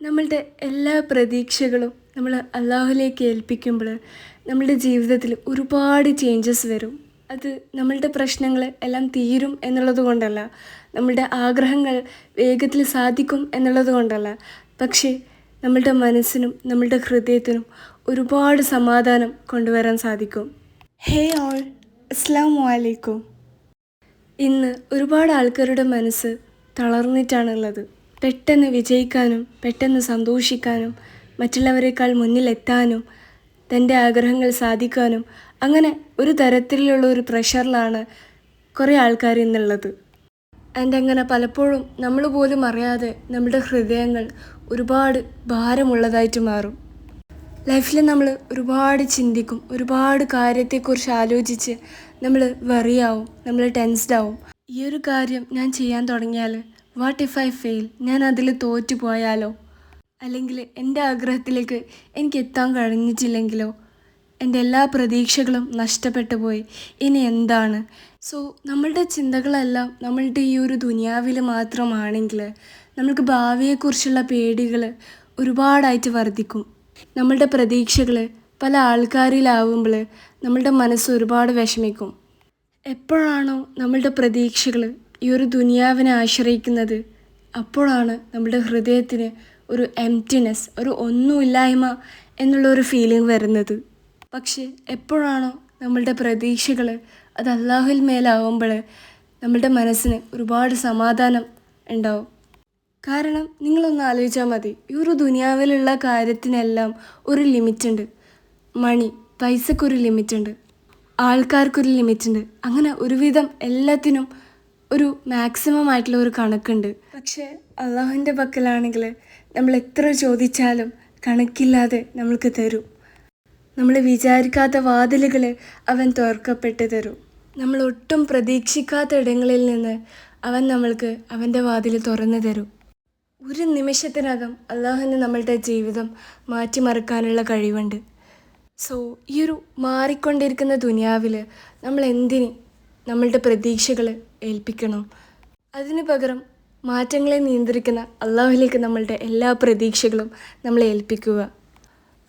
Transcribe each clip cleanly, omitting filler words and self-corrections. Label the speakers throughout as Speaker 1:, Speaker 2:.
Speaker 1: നമ്മളുടെ എല്ലാ പ്രതീക്ഷകളും നമ്മൾ അള്ളാഹുലേക്ക് ഏൽപ്പിക്കുമ്പോൾ നമ്മളുടെ ജീവിതത്തിൽ ഒരുപാട് ചേഞ്ചസ് വരും. അത് നമ്മളുടെ പ്രശ്നങ്ങൾ എല്ലാം തീരും എന്നുള്ളത് കൊണ്ടല്ല, നമ്മളുടെ ആഗ്രഹങ്ങൾ വേഗത്തിൽ സാധിക്കും എന്നുള്ളത് കൊണ്ടല്ല, പക്ഷേ നമ്മളുടെ മനസ്സിനും നമ്മളുടെ ഹൃദയത്തിനും ഒരുപാട് സമാധാനം കൊണ്ടുവരാൻ സാധിക്കും. ഹേ ഓൾ, അസ്സലാമു അലൈക്കും. ഇന്ന് ഒരുപാട് ആൾക്കാരുടെ മനസ്സ് തളർന്നിട്ടാണുള്ളത്. പെട്ടെന്ന് വിജയിക്കാനും പെട്ടെന്ന് സന്തോഷിക്കാനും മറ്റുള്ളവരെക്കാൾ മുന്നിലെത്താനും തൻ്റെ ആഗ്രഹങ്ങൾ സാധിക്കാനും അങ്ങനെ ഒരു തരത്തിലുള്ള ഒരു പ്രഷറിലാണ് കുറേ ആൾക്കാർ ഇന്നുള്ളത്. അങ്ങനെ പലപ്പോഴും നമ്മൾ പോലും അറിയാതെ നമ്മുടെ ഹൃദയങ്ങൾ ഒരുപാട് ഭാരമുള്ളതായിട്ട് മാറും. ലൈഫിൽ നമ്മൾ ഒരുപാട് ചിന്തിക്കും, ഒരുപാട് കാര്യത്തെക്കുറിച്ച് ആലോചിച്ച് നമ്മൾ വറിയാവും, നമ്മൾ ടെൻസ്ഡാവും. ഈ ഒരു കാര്യം ഞാൻ ചെയ്യാൻ തുടങ്ങിയാൽ വാട്ട് ഇഫ് ഐ ഫെയിൽ, ഞാൻ അതിൽ തോറ്റു പോയാലോ, അല്ലെങ്കിൽ എൻ്റെ ആഗ്രഹത്തിലേക്ക് എനിക്ക് എത്താൻ കഴിഞ്ഞിട്ടില്ലെങ്കിലോ, എൻ്റെ എല്ലാ പ്രതീക്ഷകളും നഷ്ടപ്പെട്ടു പോയി, ഇനി എന്താണ്? സോ നമ്മളുടെ ചിന്തകളെല്ലാം നമ്മളുടെ ഈ ഒരു ദുനിയാവിൽ മാത്രമാണെങ്കിൽ നമ്മൾക്ക് ഭാവിയെക്കുറിച്ചുള്ള പേടികൾ ഒരുപാടായിട്ട് വർദ്ധിക്കും. നമ്മളുടെ പ്രതീക്ഷകൾ പല ആൾക്കാരിലാവുമ്പോൾ നമ്മളുടെ മനസ്സ് ഒരുപാട് വിഷമിക്കും. എപ്പോഴാണോ നമ്മളുടെ പ്രതീക്ഷകൾ ഈ ഒരു ദുനിയാവിനെ ആശ്രയിക്കുന്നത്, അപ്പോഴാണ് നമ്മുടെ ഹൃദയത്തിന് ഒരു എംപ്റ്റിനെസ്, ഒരു ഒന്നുമില്ലായ്മ എന്നുള്ളൊരു ഫീലിംഗ് വരുന്നത്. പക്ഷേ എപ്പോഴാണോ നമ്മളുടെ പ്രതീക്ഷകൾ അത് അല്ലാഹുവിൽ മേലാവുമ്പോൾ നമ്മളുടെ മനസ്സിന് ഒരുപാട് സമാധാനം ഉണ്ടാവും. കാരണം നിങ്ങളൊന്ന് ആലോചിച്ചാൽ മതി, ഈ ഒരു ദുനിയാവിലുള്ള കാര്യത്തിനെല്ലാം ഒരു ലിമിറ്റുണ്ട്. മണി, പൈസക്കൊരു ലിമിറ്റുണ്ട്, ആൾക്കാർക്കൊരു ലിമിറ്റുണ്ട്, അങ്ങനെ ഒരുവിധം എല്ലാത്തിനും ഒരു മാക്സിമം ആയിട്ടുള്ള ഒരു കണക്കുണ്ട്. പക്ഷേ അള്ളാഹുവിൻ്റെ പക്കലാണെങ്കിൽ നമ്മൾ എത്ര ചോദിച്ചാലും കണക്കില്ലാതെ നമ്മൾക്ക് തരും. നമ്മൾ വിചാരിക്കാത്ത വാതിലുകൾ അവൻ തുറക്കപ്പെട്ട് തരും. നമ്മൾ ഒട്ടും പ്രതീക്ഷിക്കാത്ത ഇടങ്ങളിൽ നിന്ന് അവൻ നമ്മൾക്ക് അവൻ്റെ വാതിൽ തുറന്നു തരും. ഒരു നിമിഷത്തിനകം അള്ളാഹുവിന് നമ്മളുടെ ജീവിതം മാറ്റിമറിക്കാനുള്ള കഴിവുണ്ട്. സോ ഈ ഒരു മാറിക്കൊണ്ടിരിക്കുന്ന ദുനിയാവിൽ നമ്മൾ എന്തിന് നമ്മളുടെ പ്രതീക്ഷകൾ ഏൽപ്പിക്കണം? അതിന് പകരം മാറ്റങ്ങളെ നിയന്ത്രിക്കുന്ന അള്ളാഹുവിലേക്ക് നമ്മളുടെ എല്ലാ പ്രതീക്ഷകളും നമ്മൾ ഏൽപ്പിക്കുക.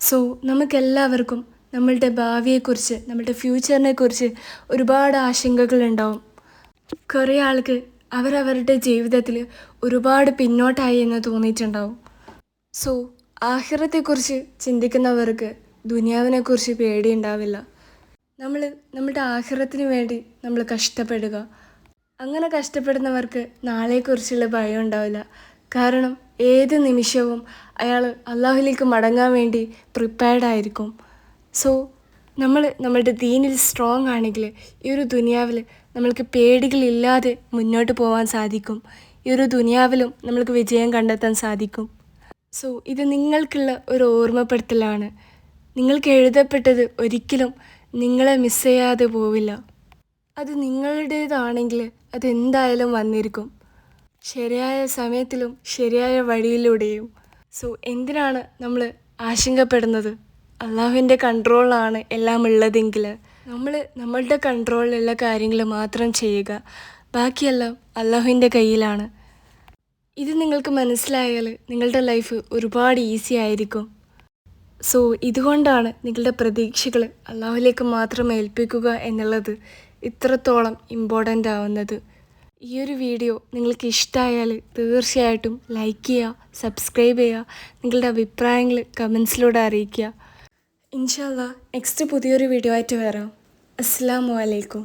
Speaker 1: സോ നമുക്കെല്ലാവർക്കും നമ്മളുടെ ഭാവിയെക്കുറിച്ച്, നമ്മളുടെ ഫ്യൂച്ചറിനെക്കുറിച്ച് ഒരുപാട് ആശങ്കകളുണ്ടാവും. കുറേ ആൾക്ക് അവരവരുടെ ജീവിതത്തിൽ ഒരുപാട് പിന്നോട്ടായി എന്ന് തോന്നിയിട്ടുണ്ടാവും. സോ ആഖിറത്തെക്കുറിച്ച് ചിന്തിക്കുന്നവർക്ക് ദുനിയാവിനെക്കുറിച്ച് പേടിയുണ്ടാവില്ല. നമ്മുടെ ആഖിറത്തിന് വേണ്ടി നമ്മൾ കഷ്ടപ്പെടുക. അങ്ങനെ കഷ്ടപ്പെടുന്നവർക്ക് നാളെക്കുറിച്ചുള്ള ഭയം ഉണ്ടാവില്ല. കാരണം ഏത് നിമിഷവും അയാൾ അള്ളാഹുവിലേക്ക് മടങ്ങാൻ വേണ്ടി പ്രിപ്പയർഡായിരിക്കും. സോ നമ്മളുടെ ദീനിൽ സ്ട്രോങ് ആണെങ്കിൽ ഈ ഒരു ദുനിയാവിൽ നമ്മൾക്ക് പേടികളില്ലാതെ മുന്നോട്ട് പോകാൻ സാധിക്കും. ഈ ഒരു ദുനിയാവിലും നമ്മൾക്ക് വിജയം കണ്ടെത്താൻ സാധിക്കും. സോ ഇത് നിങ്ങൾക്കുള്ള ഒരു ഓർമ്മപ്പെടുത്തലാണ്. നിങ്ങൾക്ക് എഴുതപ്പെട്ടത് ഒരിക്കലും നിങ്ങളെ മിസ് ചെയ്യാതെ പോവില്ല. അത് നിങ്ങളുടേതാണെങ്കിൽ അതെന്തായാലും വന്നിരിക്കും, ശരിയായ സമയത്തിലും ശരിയായ വഴിയിലൂടെയും. സോ എന്തിനാണ് നമ്മൾ ആശങ്കപ്പെടുന്നത്? അള്ളാഹുവിൻ്റെ കൺട്രോളിലാണ് എല്ലാം ഉള്ളതെങ്കിൽ നമ്മളുടെ കൺട്രോളിലുള്ള കാര്യങ്ങൾ മാത്രം ചെയ്യുക. ബാക്കിയെല്ലാം അള്ളാഹുവിൻ്റെ കയ്യിലാണ്. ഇത് നിങ്ങൾക്ക് മനസ്സിലായാൽ നിങ്ങളുടെ ലൈഫ് ഒരുപാട് ഈസി ആയിരിക്കും. സോ ഇതുകൊണ്ടാണ് നിങ്ങളുടെ പ്രതീക്ഷകൾ അള്ളാഹുവിലേക്ക് മാത്രം ഏൽപ്പിക്കുക എന്നുള്ളത് ഇത്രത്തോളം ഇമ്പോർട്ടൻ്റ് ആവുന്നത്. ഈ ഒരു വീഡിയോ നിങ്ങൾക്ക് ഇഷ്ടമായാൽ തീർച്ചയായിട്ടും ലൈക്ക് ചെയ്യുക, സബ്സ്ക്രൈബ് ചെയ്യുക, നിങ്ങളുടെ അഭിപ്രായങ്ങൾ കമൻസിലൂടെ അറിയിക്കുക. ഇൻഷാ അല്ലാഹ് നെക്സ്റ്റ് പുതിയൊരു വീഡിയോ ആയിട്ട് വരാം. അസ്സലാമു അലൈക്കും.